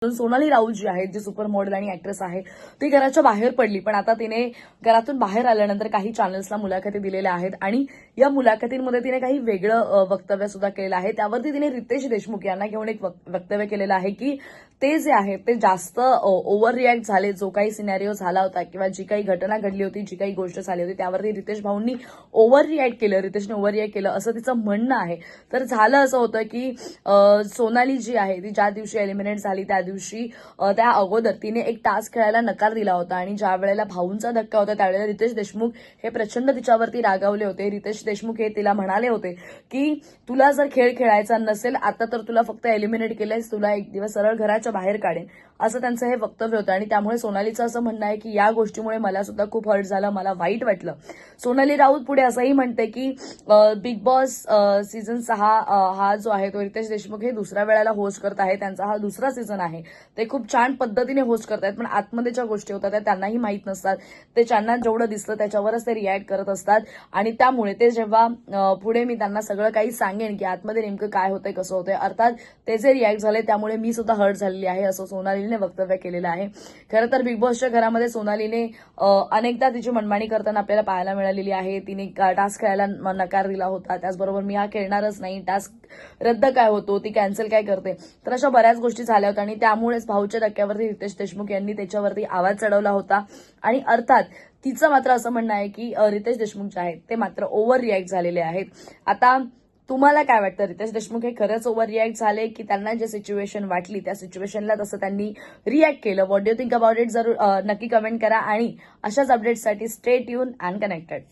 सोनाली राऊत जी आहे, जी super model आणि actress आहे, ती घराच्या बाहेर पडली. पण आता तिने घरातून बाहेर आल्यानंतर काही चॅनल्सला मुलाखती दिलेल्या आहेत आणि या मुलाखतींमध्ये तिने काही वेगळं वक्तव्य सुद्धा केलेलं आहे. त्यावरती तिने रितेश देशमुख यांना घेऊन एक वक्तव्य केलेलं आहे की ते जे आहे ते जास्त ओव्हर रिॲक्ट झाले. जो काही सिनॅरिओ झाला होता किंवा जी काही घटना घडली होती, जी काही गोष्ट झाली होती, त्यावरती रितेश भाऊंनी ओव्हर रिॲक्ट केलं, रितेशने ओव्हर रिॲक्ट केलं असं तिचं म्हणणं आहे. तर झालं असं होतं की सोनाली जी आहे ती ज्या दिवशी एलिमिनेट झाली त्या दिवशी त्या अगोदर तिने एक टास्क खेळायला नकार दिला होता आणि ज्या वेळेला भाऊंचा धक्का होता त्यावेळेला रितेश देशमुख हे प्रचंड तिच्यावरती रागावले होते. रितेश देशमुख हे तिला म्हणाले होते की तुला जर खेळ खेळायचा नसेल आता तर तुला फक्त एलिमिनेट केलंयस, तुला एक दिवस सरळ घराच्या बाहेर काढेन, असं त्यांचं हे वक्तव्य होतं. आणि त्यामुळे सोनालीचं असं म्हणणं आहे की या गोष्टीमुळे मला सुद्धा खूप हर्ट झालं, मला वाईट वाटलं. सोनाली राऊत पुढे असंही म्हणते की बिग बॉस सीझन 6 हा जो आहे तो रितेश देशमुख हे दुसऱ्या वेळेला होस्ट करत आहे. त्यांचा हा दुसरा सीझन आहे. ते खूप छान पद्धतीने होस्ट करतायत, पण आतमध्ये ज्या गोष्टी होतात त्या त्यांनाही माहीत नसतात. ते त्यांना जेवढं दिसतं त्याच्यावरच ते रिॲक्ट करत असतात. आणि त्यामुळे ते जेव्हा पुढे मी त्यांना सगळं काही सांगेन की आतमध्ये नेमकं काय होतंय, कसं होतंय, अर्थात ते जे रिॲक्ट झाले त्यामुळे मी सुद्धा हर्ट झालेली आहे, असं सोनालीने वक्तव्य केलेलं आहे. खरं तर बिग बॉसच्या घरामध्ये सोनालीने अनेकदा तिची मनमानी करताना आपल्याला पाहायला मिळालेली आहे. तिने टास्क खेळायला नकार दिला होता, त्याचबरोबर मी हा खेळणारच नाही, टास्क रद्द काय होतो, ती कॅन्सल काय करते, तर अशा बऱ्याच गोष्टी झाल्या होत्या. आणि त्यामुळेच भाऊच्या धक्क्यावरती रितेश देशमुख यांनी त्याच्यावरती आवाज चढवला होता. आणि अर्थात तिचं मात्र असं म्हणणं आहे की रितेश देशमुख जे आहेत ते मात्र ओव्हर रिॲक्ट झालेले आहेत. आता तुम्हाला काय वाटतं, रितेश देशमुख हे खरंच ओव्हर रिॲक्ट झाले की त्यांना जे सिच्युएशन वाटली त्या सिच्युएशनला तसं त्यांनी रिॲक्ट केलं? What do you think about it? जरूर नक्की कमेंट करा आणि अशाच अपडेट्ससाठी स्टे ट्यून अँड कनेक्टेड.